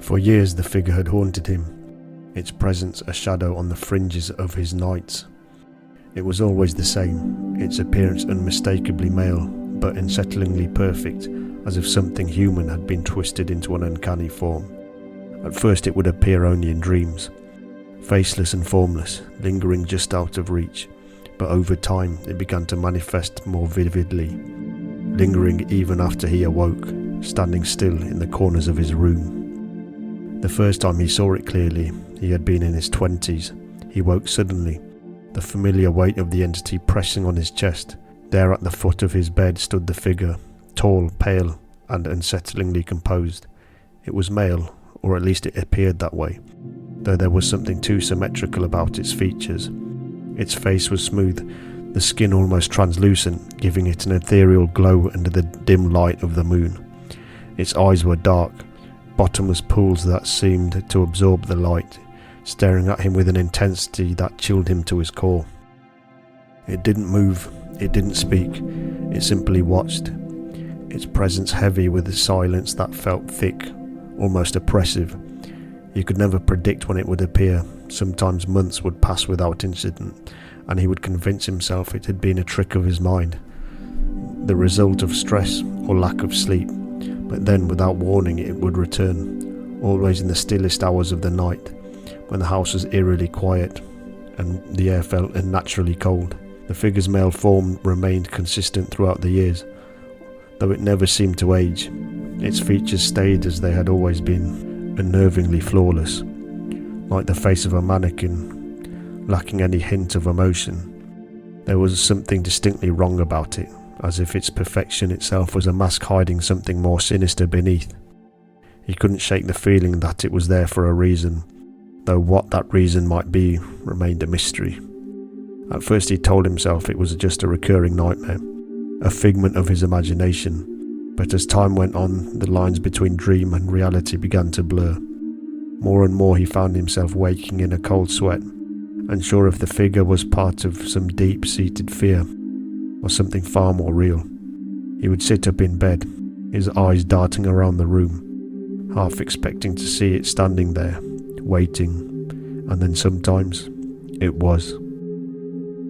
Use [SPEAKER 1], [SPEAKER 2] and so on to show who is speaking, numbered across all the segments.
[SPEAKER 1] For years the figure had haunted him, its presence a shadow on the fringes of his nights. It was always the same, its appearance unmistakably male, but unsettlingly perfect, as if something human had been twisted into an uncanny form. At first it would appear only in dreams, faceless and formless, lingering just out of reach, but over time it began to manifest more vividly, lingering even after he awoke, standing still in the corners of his room. The first time he saw it clearly, he had been in his 20s. He woke suddenly, the familiar weight of the entity pressing on his chest. There at the foot of his bed stood the figure, tall, pale, and unsettlingly composed. It was male, or at least it appeared that way, though there was something too symmetrical about its features. Its face was smooth, the skin almost translucent, giving it an ethereal glow under the dim light of the moon. Its eyes were dark, bottomless pools that seemed to absorb the light, staring at him with an intensity that chilled him to his core. It didn't move, it didn't speak, it simply watched, its presence heavy with a silence that felt thick, almost oppressive. You could never predict when it would appear. Sometimes months would pass without incident, and he would convince himself it had been a trick of his mind, the result of stress or lack of sleep. But then, without warning, it would return, always in the stillest hours of the night, when the house was eerily quiet and the air felt unnaturally cold. The figure's male form remained consistent throughout the years, though it never seemed to age. Its features stayed as they had always been, unnervingly flawless, like the face of a mannequin, lacking any hint of emotion. There was something distinctly wrong about it, as if its perfection itself was a mask hiding something more sinister beneath. He couldn't shake the feeling that it was there for a reason, though what that reason might be remained a mystery. At first he told himself it was just a recurring nightmare, a figment of his imagination, but as time went on, the lines between dream and reality began to blur. More and more he found himself waking in a cold sweat, unsure if the figure was part of some deep-seated fear, or something far more real. He would sit up in bed, his eyes darting around the room, half expecting to see it standing there, waiting, and then sometimes it was.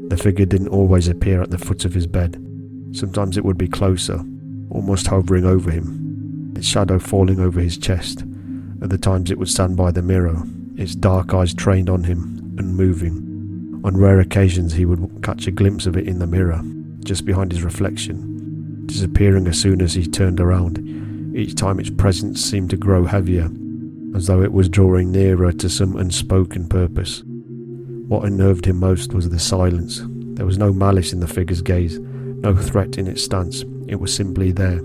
[SPEAKER 1] The figure didn't always appear at the foot of his bed. Sometimes it would be closer, almost hovering over him, its shadow falling over his chest. Other times it would stand by the mirror, its dark eyes trained on him, unmoving. On rare occasions he would catch a glimpse of it in the mirror, just behind his reflection, disappearing as soon as he turned around. Each time its presence seemed to grow heavier, as though it was drawing nearer to some unspoken purpose. What unnerved him most was the silence. There was no malice in the figure's gaze, no threat in its stance. It was simply there,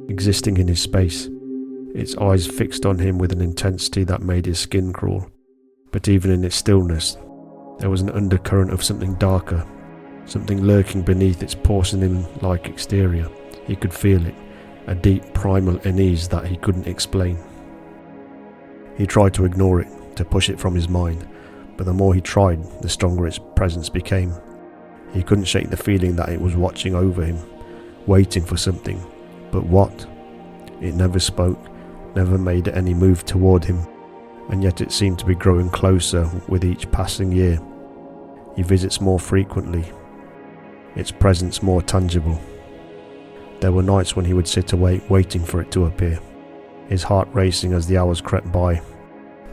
[SPEAKER 1] existing in his space, its eyes fixed on him with an intensity that made his skin crawl. But even in its stillness, there was an undercurrent of something darker, something lurking beneath its porcelain-like exterior. He could feel it, a deep primal unease that he couldn't explain. He tried to ignore it, to push it from his mind, but the more he tried, the stronger its presence became. He couldn't shake the feeling that it was watching over him, waiting for something. But what? It never spoke, never made any move toward him, and yet it seemed to be growing closer with each passing year. He visits more frequently, its presence more tangible. There were nights when he would sit awake waiting for it to appear, his heart racing as the hours crept by,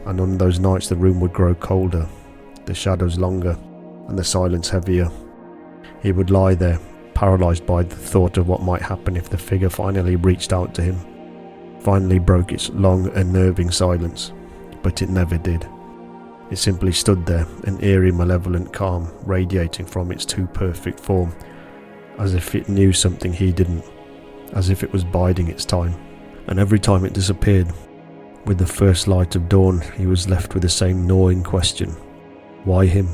[SPEAKER 1] and on those nights the room would grow colder, the shadows longer, and the silence heavier. He would lie there, paralysed by the thought of what might happen if the figure finally reached out to him, finally broke its long, unnerving silence. But it never did. It simply stood there, an eerie, malevolent calm radiating from its too perfect form, as if it knew something he didn't, as if it was biding its time. And every time it disappeared, with the first light of dawn, he was left with the same gnawing question. Why him?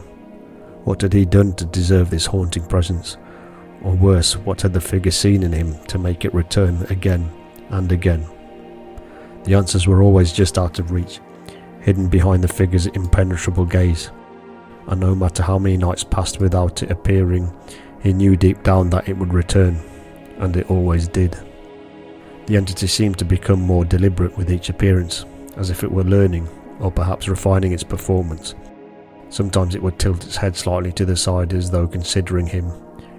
[SPEAKER 1] What had he done to deserve this haunting presence? Or worse, what had the figure seen in him to make it return again and again? The answers were always just out of reach, hidden behind the figure's impenetrable gaze. And no matter how many nights passed without it appearing, he knew deep down that it would return, and it always did. The entity seemed to become more deliberate with each appearance, as if it were learning, or perhaps refining its performance. Sometimes it would tilt its head slightly to the side as though considering him,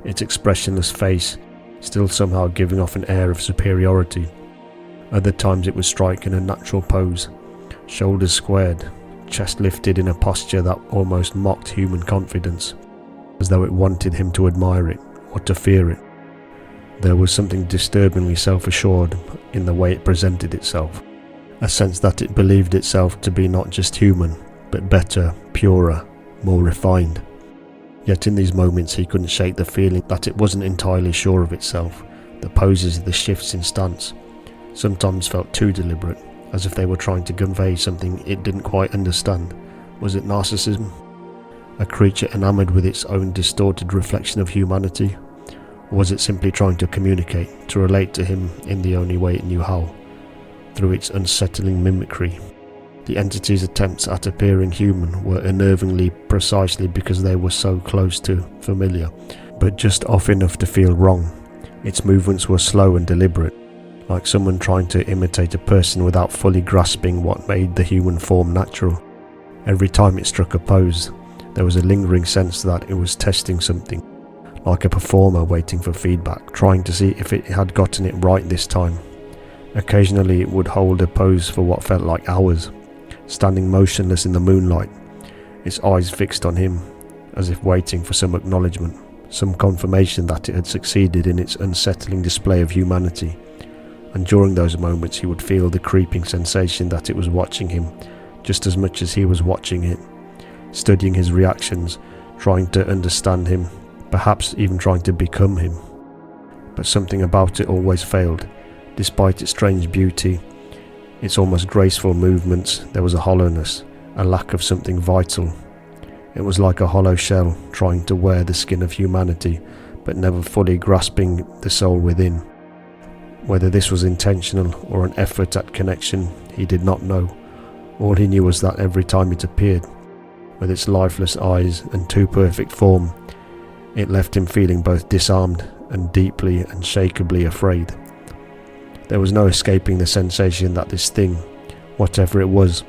[SPEAKER 1] its expressionless face still somehow giving off an air of superiority. Other times it would strike in a natural pose, shoulders squared, chest lifted in a posture that almost mocked human confidence, as though it wanted him to admire it or to fear it. There was something disturbingly self-assured in the way it presented itself, a sense that it believed itself to be not just human, but better, purer, more refined. Yet in these moments he couldn't shake the feeling that it wasn't entirely sure of itself. The poses, the shifts in stance, sometimes felt too deliberate, as if they were trying to convey something it didn't quite understand. Was it narcissism? A creature enamored with its own distorted reflection of humanity? Or was it simply trying to communicate, to relate to him in the only way it knew how, through its unsettling mimicry? The entity's attempts at appearing human were unnervingly precisely because they were so close to familiar, but just off enough to feel wrong. Its movements were slow and deliberate, like someone trying to imitate a person without fully grasping what made the human form natural. Every time it struck a pose, there was a lingering sense that it was testing something, like a performer waiting for feedback, trying to see if it had gotten it right this time. Occasionally it would hold a pose for what felt like hours, standing motionless in the moonlight, its eyes fixed on him, as if waiting for some acknowledgement, some confirmation that it had succeeded in its unsettling display of humanity. And during those moments he would feel the creeping sensation that it was watching him, just as much as he was watching it, studying his reactions, trying to understand him, perhaps even trying to become him. But something about it always failed. Despite its strange beauty, its almost graceful movements, there was a hollowness, a lack of something vital. It was like a hollow shell trying to wear the skin of humanity, but never fully grasping the soul within. Whether this was intentional or an effort at connection, he did not know. All he knew was that every time it appeared, with its lifeless eyes and too perfect form, it left him feeling both disarmed and deeply, unshakably afraid. There was no escaping the sensation that this thing, whatever it was,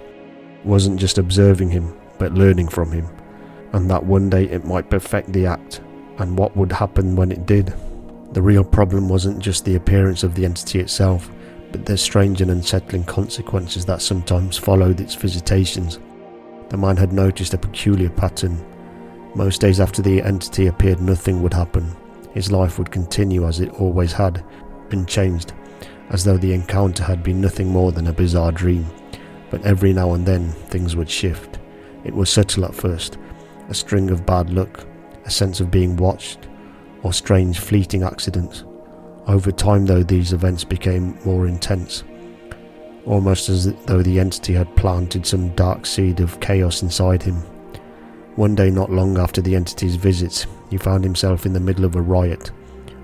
[SPEAKER 1] wasn't just observing him, but learning from him, and that one day it might perfect the act, and what would happen when it did? The real problem wasn't just the appearance of the entity itself, but the strange and unsettling consequences that sometimes followed its visitations. The man had noticed a peculiar pattern. Most days after the entity appeared, nothing would happen. His life would continue as it always had, unchanged, as though the encounter had been nothing more than a bizarre dream. But every now and then things would shift. It was subtle at first, a string of bad luck, a sense of being watched, or strange fleeting accidents. Over time though, these events became more intense, almost as though the entity had planted some dark seed of chaos inside him. One day not long after the entity's visits, he found himself in the middle of a riot,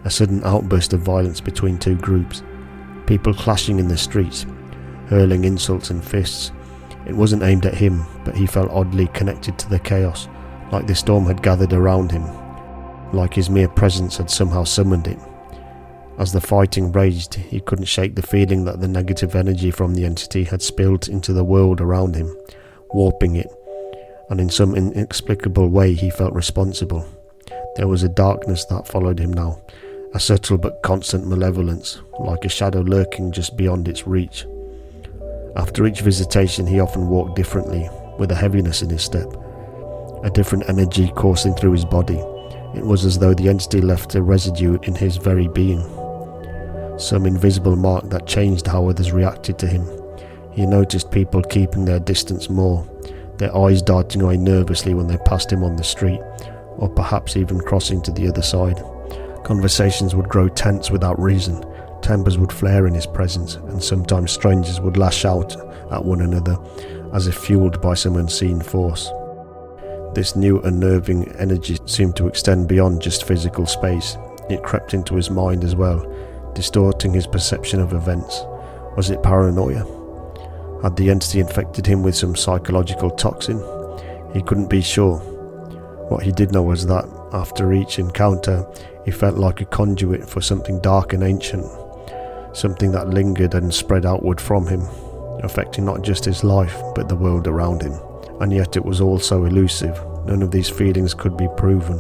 [SPEAKER 1] a sudden outburst of violence between two groups, people clashing in the streets, hurling insults and fists. It wasn't aimed at him, but he felt oddly connected to the chaos, like the storm had gathered around him, like his mere presence had somehow summoned it. As the fighting raged, he couldn't shake the feeling that the negative energy from the entity had spilled into the world around him, warping it, and in some inexplicable way he felt responsible. There was a darkness that followed him now, a subtle but constant malevolence, like a shadow lurking just beyond its reach. After each visitation he often walked differently, with a heaviness in his step, a different energy coursing through his body. It was as though the entity left a residue in his very being, some invisible mark that changed how others reacted to him. He noticed people keeping their distance more, their eyes darting away nervously when they passed him on the street, or perhaps even crossing to the other side. Conversations would grow tense without reason, tempers would flare in his presence, and sometimes strangers would lash out at one another, as if fueled by some unseen force. This new unnerving energy seemed to extend beyond just physical space. It crept into his mind as well, distorting his perception of events. Was it paranoia? Had the entity infected him with some psychological toxin? He couldn't be sure. What he did know was that, after each encounter, he felt like a conduit for something dark and ancient, something that lingered and spread outward from him, affecting not just his life but the world around him. And yet it was all so elusive. None of these feelings could be proven.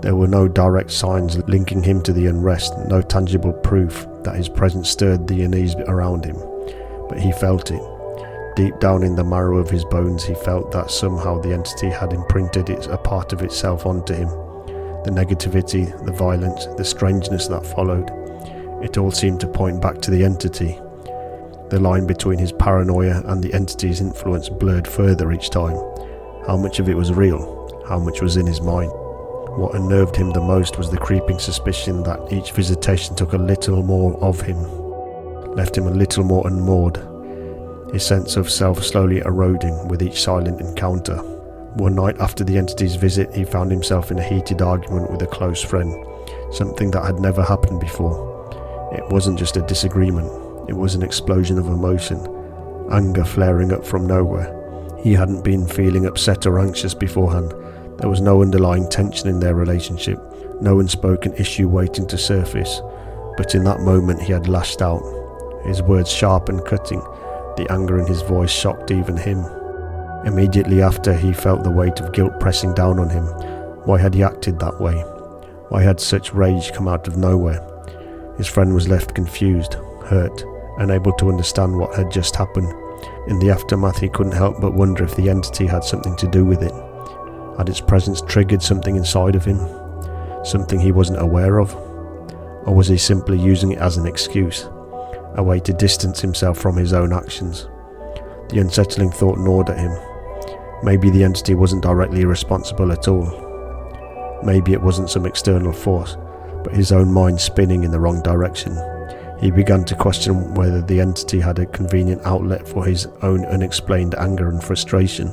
[SPEAKER 1] There were no direct signs linking him to the unrest, no tangible proof that his presence stirred the unease around him. But he felt it. Deep down in the marrow of his bones, he felt that somehow the entity had imprinted a part of itself onto him. The negativity, the violence, the strangeness that followed. It all seemed to point back to the entity. The line between his paranoia and the entity's influence blurred further each time. How much of it was real? How much was in his mind? What unnerved him the most was the creeping suspicion that each visitation took a little more of him, left him a little more unmoored, his sense of self slowly eroding with each silent encounter. One night after the entity's visit, he found himself in a heated argument with a close friend, something that had never happened before. It wasn't just a disagreement, it was an explosion of emotion, anger flaring up from nowhere. He hadn't been feeling upset or anxious beforehand. There was no underlying tension in their relationship, no unspoken issue waiting to surface. But in that moment he had lashed out, his words sharp and cutting. The anger in his voice shocked even him. Immediately after, he felt the weight of guilt pressing down on him. Why had he acted that way? Why had such rage come out of nowhere? His friend was left confused, hurt, unable to understand what had just happened. In the aftermath, he couldn't help but wonder if the entity had something to do with it. Had its presence triggered something inside of him? Something he wasn't aware of? Or was he simply using it as an excuse? A way to distance himself from his own actions? The unsettling thought gnawed at him. Maybe the entity wasn't directly responsible at all. Maybe it wasn't some external force, but his own mind spinning in the wrong direction. He began to question whether the entity had a convenient outlet for his own unexplained anger and frustration.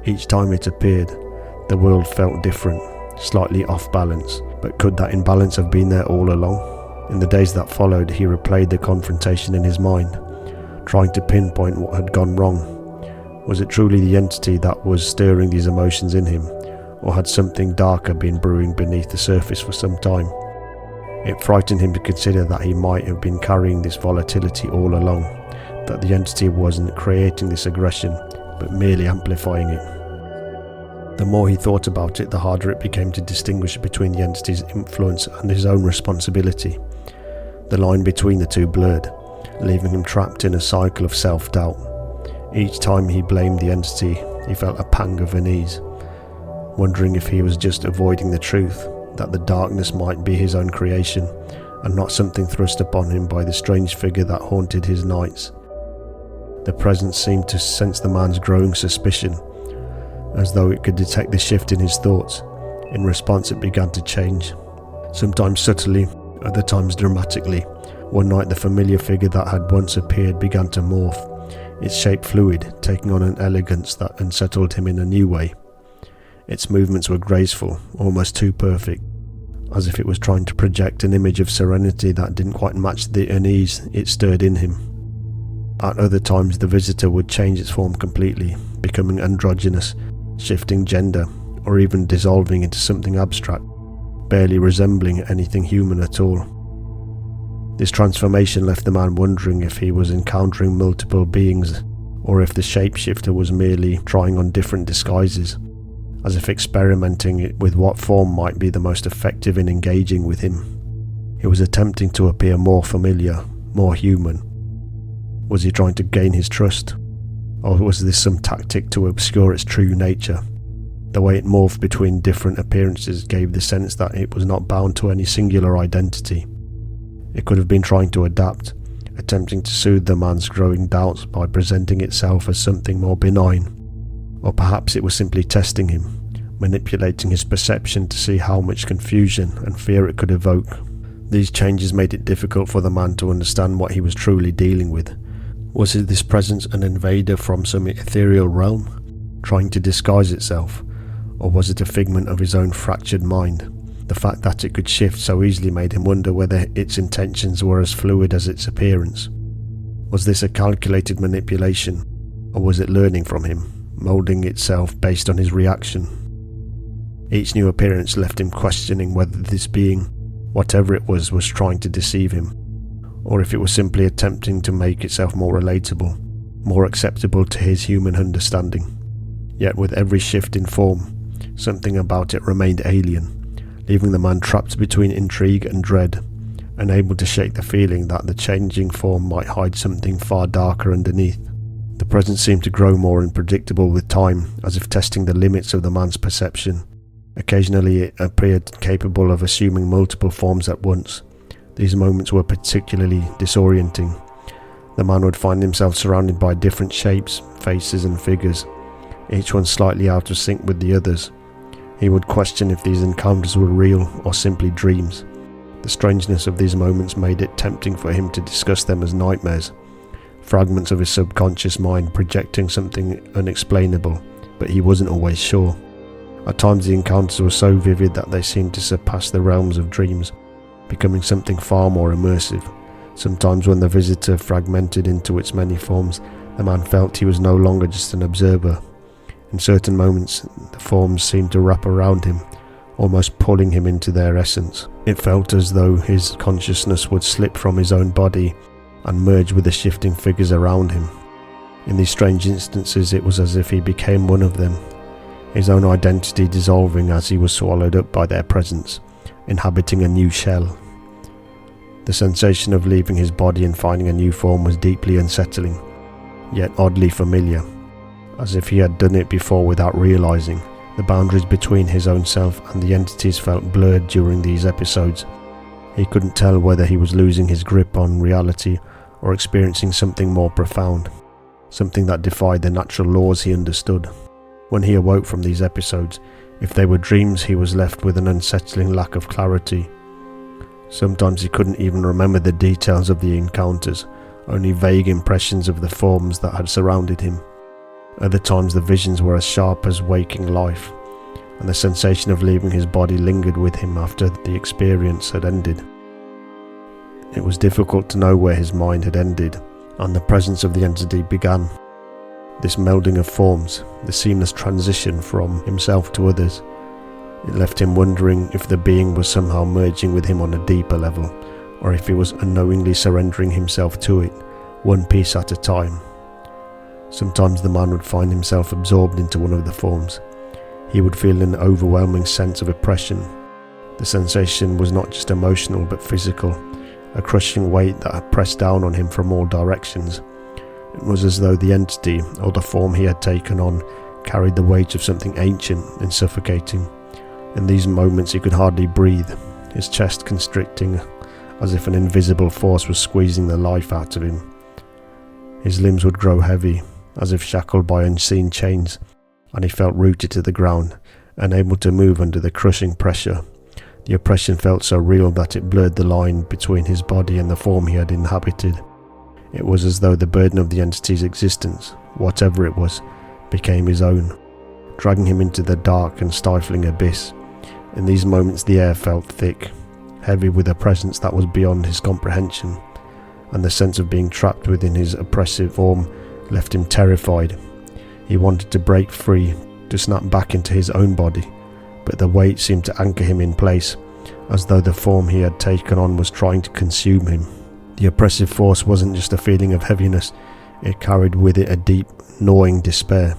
[SPEAKER 1] Each time it appeared, the world felt different, slightly off balance, but could that imbalance have been there all along? In the days that followed, he replayed the confrontation in his mind, trying to pinpoint what had gone wrong. Was it truly the entity that was stirring these emotions in him, or had something darker been brewing beneath the surface for some time? It frightened him to consider that he might have been carrying this volatility all along, that the entity wasn't creating this aggression, but merely amplifying it. The more he thought about it, the harder it became to distinguish between the entity's influence and his own responsibility. The line between the two blurred, leaving him trapped in a cycle of self-doubt. Each time he blamed the entity, he felt a pang of unease, wondering if he was just avoiding the truth, that the darkness might be his own creation, and not something thrust upon him by the strange figure that haunted his nights. The presence seemed to sense the man's growing suspicion, as though it could detect the shift in his thoughts. In response, it began to change, sometimes subtly, other times dramatically. One night, the familiar figure that had once appeared began to morph, its shape fluid, taking on an elegance that unsettled him in a new way. Its movements were graceful, almost too perfect, as if it was trying to project an image of serenity that didn't quite match the unease it stirred in him. At other times, the visitor would change its form completely, becoming androgynous, shifting gender, or even dissolving into something abstract, barely resembling anything human at all. This transformation left the man wondering if he was encountering multiple beings, or if the shapeshifter was merely trying on different disguises, as if experimenting with what form might be the most effective in engaging with him. He was attempting to appear more familiar, more human. Was he trying to gain his trust? Or was this some tactic to obscure its true nature? The way it morphed between different appearances gave the sense that it was not bound to any singular identity. It could have been trying to adapt, attempting to soothe the man's growing doubts by presenting itself as something more benign. Or perhaps it was simply testing him, manipulating his perception to see how much confusion and fear it could evoke. These changes made it difficult for the man to understand what he was truly dealing with. Was this presence an invader from some ethereal realm, trying to disguise itself, or was it a figment of his own fractured mind? The fact that it could shift so easily made him wonder whether its intentions were as fluid as its appearance. Was this a calculated manipulation, or was it learning from him, moulding itself based on his reaction? Each new appearance left him questioning whether this being, whatever it was trying to deceive him, or if it was simply attempting to make itself more relatable, more acceptable to his human understanding. Yet with every shift in form, something about it remained alien, leaving the man trapped between intrigue and dread, unable to shake the feeling that the changing form might hide something far darker underneath. The presence seemed to grow more unpredictable with time, as if testing the limits of the man's perception. Occasionally it appeared capable of assuming multiple forms at once. These moments were particularly disorienting. The man would find himself surrounded by different shapes, faces and figures, each one slightly out of sync with the others. He would question if these encounters were real or simply dreams. The strangeness of these moments made it tempting for him to discuss them as nightmares, fragments of his subconscious mind projecting something unexplainable, but he wasn't always sure. At times the encounters were so vivid that they seemed to surpass the realms of dreams, becoming something far more immersive. Sometimes when the visitor fragmented into its many forms, the man felt he was no longer just an observer. In certain moments, the forms seemed to wrap around him, almost pulling him into their essence. It felt as though his consciousness would slip from his own body and merge with the shifting figures around him. In these strange instances, it was as if he became one of them, his own identity dissolving as he was swallowed up by their presence, inhabiting a new shell. The sensation of leaving his body and finding a new form was deeply unsettling, yet oddly familiar, as if he had done it before without realizing. The boundaries between his own self and the entities felt blurred during these episodes. He couldn't tell whether he was losing his grip on reality or experiencing something more profound, something that defied the natural laws he understood. When he awoke from these episodes, if they were dreams, he was left with an unsettling lack of clarity. Sometimes he couldn't even remember the details of the encounters, only vague impressions of the forms that had surrounded him. Other times the visions were as sharp as waking life, and the sensation of leaving his body lingered with him after the experience had ended. It was difficult to know where his mind had ended, and the presence of the entity began. This melding of forms, the seamless transition from himself to others, it left him wondering if the being was somehow merging with him on a deeper level, or if he was unknowingly surrendering himself to it, one piece at a time. Sometimes the man would find himself absorbed into one of the forms. He would feel an overwhelming sense of oppression. The sensation was not just emotional but physical, a crushing weight that had pressed down on him from all directions. It was as though the entity, or the form he had taken on, carried the weight of something ancient and suffocating. In these moments he could hardly breathe, his chest constricting as if an invisible force was squeezing the life out of him. His limbs would grow heavy, as if shackled by unseen chains, and he felt rooted to the ground, unable to move under the crushing pressure. The oppression felt so real that it blurred the line between his body and the form he had inhabited. It was as though the burden of the entity's existence, whatever it was, became his own, dragging him into the dark and stifling abyss. In these moments the air felt thick, heavy with a presence that was beyond his comprehension, and the sense of being trapped within his oppressive form left him terrified. He wanted to break free, to snap back into his own body, but the weight seemed to anchor him in place, as though the form he had taken on was trying to consume him. The oppressive force wasn't just a feeling of heaviness, it carried with it a deep, gnawing despair,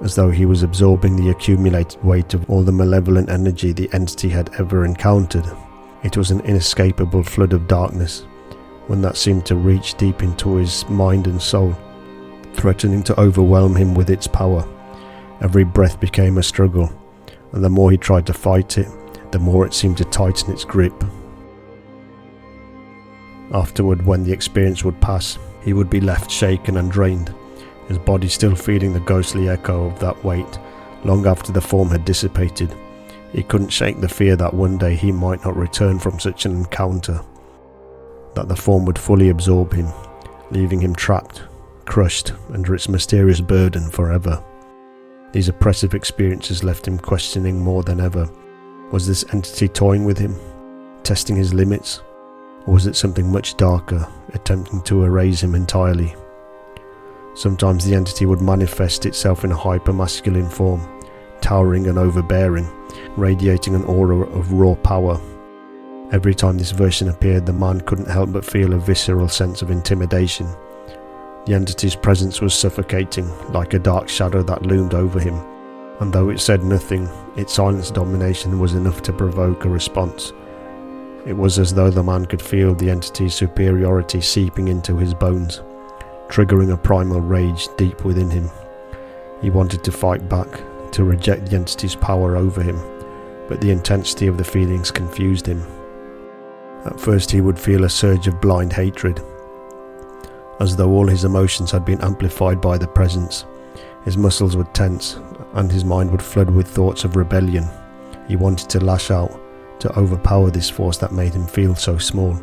[SPEAKER 1] as though he was absorbing the accumulated weight of all the malevolent energy the entity had ever encountered. It was an inescapable flood of darkness, one that seemed to reach deep into his mind and soul, threatening to overwhelm him with its power. Every breath became a struggle, and the more he tried to fight it, the more it seemed to tighten its grip. Afterward, when the experience would pass, he would be left shaken and drained, his body still feeling the ghostly echo of that weight long after the form had dissipated. He couldn't shake the fear that one day he might not return from such an encounter, that the form would fully absorb him, leaving him trapped, crushed under its mysterious burden forever. These oppressive experiences left him questioning more than ever. Was this entity toying with him, testing his limits, or was it something much darker, attempting to erase him entirely? Sometimes the entity would manifest itself in a hyper-masculine form, towering and overbearing, radiating an aura of raw power. Every time this version appeared, the man couldn't help but feel a visceral sense of intimidation. The entity's presence was suffocating, like a dark shadow that loomed over him, and though it said nothing, its silent domination was enough to provoke a response. It was as though the man could feel the entity's superiority seeping into his bones, triggering a primal rage deep within him. He wanted to fight back, to reject the entity's power over him, but the intensity of the feelings confused him. At first he would feel a surge of blind hatred, as though all his emotions had been amplified by the presence. His muscles would tense, and his mind would flood with thoughts of rebellion. He wanted to lash out, to overpower this force that made him feel so small.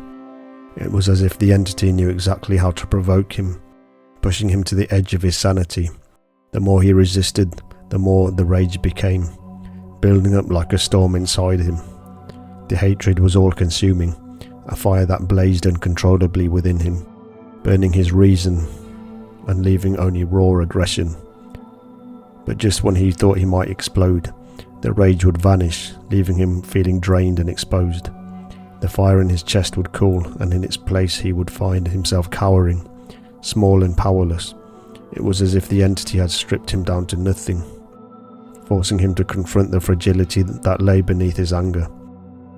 [SPEAKER 1] It was as if the entity knew exactly how to provoke him, pushing him to the edge of his sanity. The more he resisted, the more the rage became, building up like a storm inside him. The hatred was all-consuming, a fire that blazed uncontrollably within him, burning his reason and leaving only raw aggression. But just when he thought he might explode, the rage would vanish, leaving him feeling drained and exposed. The fire in his chest would cool, and in its place he would find himself cowering, small and powerless. It was as if the entity had stripped him down to nothing, forcing him to confront the fragility that lay beneath his anger.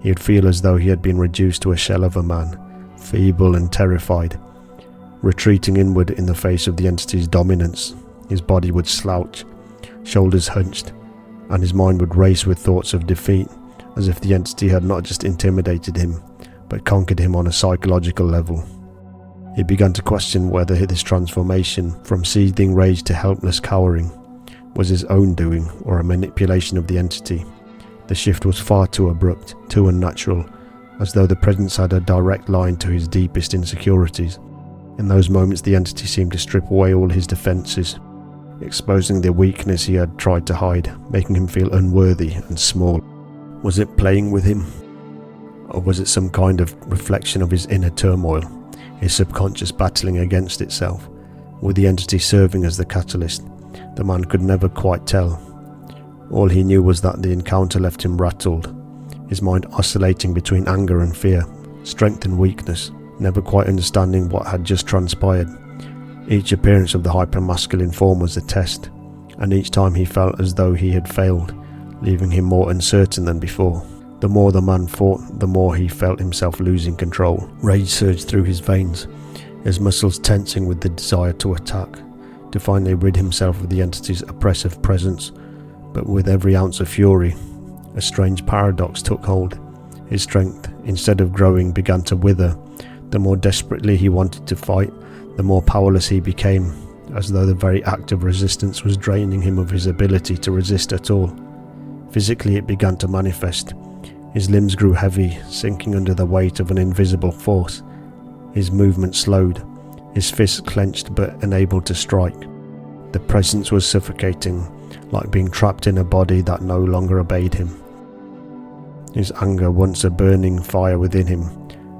[SPEAKER 1] He would feel as though he had been reduced to a shell of a man, feeble and terrified. Retreating inward in the face of the entity's dominance, his body would slouch, shoulders hunched, and his mind would race with thoughts of defeat, as if the entity had not just intimidated him, but conquered him on a psychological level. He began to question whether this transformation from seething rage to helpless cowering was his own doing or a manipulation of the entity. The shift was far too abrupt, too unnatural, as though the presence had a direct line to his deepest insecurities. In those moments the entity seemed to strip away all his defences, exposing the weakness he had tried to hide, making him feel unworthy and small. Was it playing with him? Or was it some kind of reflection of his inner turmoil, his subconscious battling against itself, with the entity serving as the catalyst? The man could never quite tell. All he knew was that the encounter left him rattled, his mind oscillating between anger and fear, strength and weakness, never quite understanding what had just transpired. Each appearance of the hypermasculine form was a test, and each time he felt as though he had failed, leaving him more uncertain than before. The more the man fought, the more he felt himself losing control. Rage surged through his veins, his muscles tensing with the desire to attack, to finally rid himself of the entity's oppressive presence. But with every ounce of fury, a strange paradox took hold. His strength, instead of growing, began to wither. The more desperately he wanted to fight, the more powerless he became, as though the very act of resistance was draining him of his ability to resist at all. Physically it began to manifest. His limbs grew heavy, sinking under the weight of an invisible force. His movement slowed, his fists clenched but unable to strike. The presence was suffocating, like being trapped in a body that no longer obeyed him. His anger, once a burning fire within him,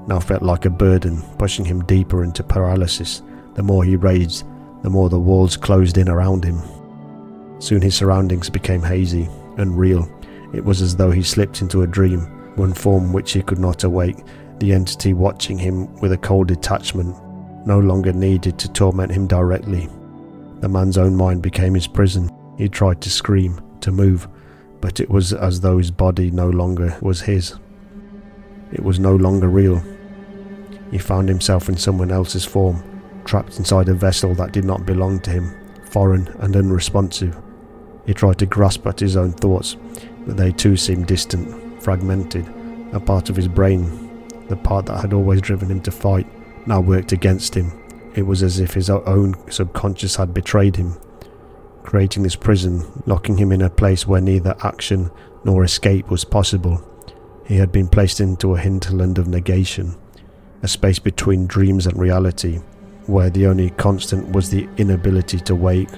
[SPEAKER 1] now felt like a burden, pushing him deeper into paralysis. The more he raged, the more the walls closed in around him. Soon his surroundings became hazy, unreal. It was as though he slipped into a dream, one form which he could not awake. The entity watching him with a cold detachment no longer needed to torment him directly. The man's own mind became his prison. He tried to scream, to move, but it was as though his body no longer was his. It was no longer real. He found himself in someone else's form, trapped inside a vessel that did not belong to him, foreign and unresponsive. He tried to grasp at his own thoughts, but they too seemed distant, fragmented. A part of his brain, the part that had always driven him to fight, now worked against him. It was as if his own subconscious had betrayed him, creating this prison, locking him in a place where neither action nor escape was possible. He had been placed into a hinterland of negation, a space between dreams and reality, where the only constant was the inability to wake,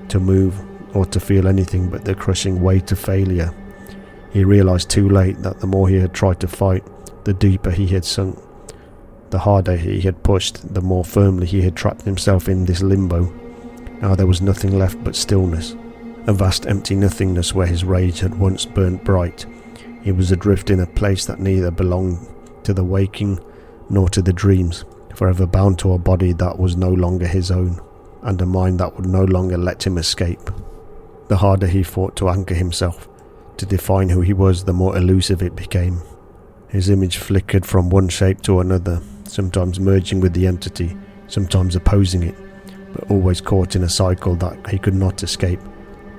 [SPEAKER 1] to move, or to feel anything but the crushing weight of failure. He realized too late that the more he had tried to fight, the deeper he had sunk. The harder he had pushed, the more firmly he had trapped himself in this limbo. Now there was nothing left but stillness, a vast empty nothingness where his rage had once burnt bright. He was adrift in a place that neither belonged to the waking nor to the dreams, forever bound to a body that was no longer his own, and a mind that would no longer let him escape. The harder he fought to anchor himself, to define who he was, the more elusive it became. His image flickered from one shape to another, sometimes merging with the entity, sometimes opposing it, but always caught in a cycle that he could not escape.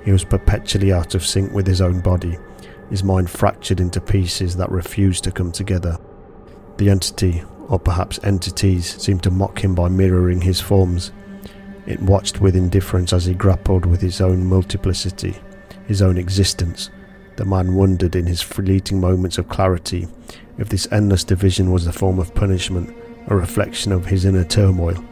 [SPEAKER 1] He was perpetually out of sync with his own body, his mind fractured into pieces that refused to come together. The entity, or perhaps entities, seemed to mock him by mirroring his forms. It watched with indifference as he grappled with his own multiplicity, his own existence. The man wondered in his fleeting moments of clarity if this endless division was a form of punishment, a reflection of his inner turmoil.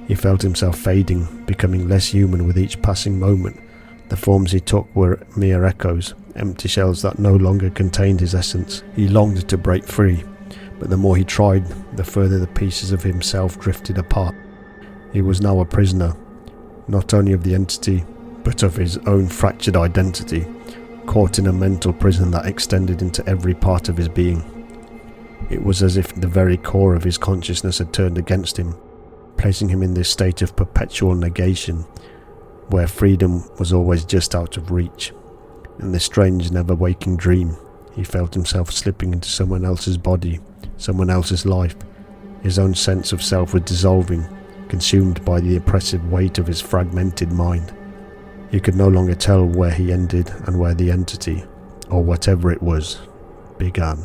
[SPEAKER 1] He felt himself fading, becoming less human with each passing moment. The forms he took were mere echoes, empty shells that no longer contained his essence. He longed to break free, but the more he tried, the further the pieces of himself drifted apart. He was now a prisoner, not only of the entity, but of his own fractured identity, caught in a mental prison that extended into every part of his being. It was as if the very core of his consciousness had turned against him, placing him in this state of perpetual negation, where freedom was always just out of reach. In this strange, never-waking dream, he felt himself slipping into someone else's body, someone else's life. His own sense of self was dissolving, consumed by the oppressive weight of his fragmented mind. He could no longer tell where he ended and where the entity, or whatever it was, began.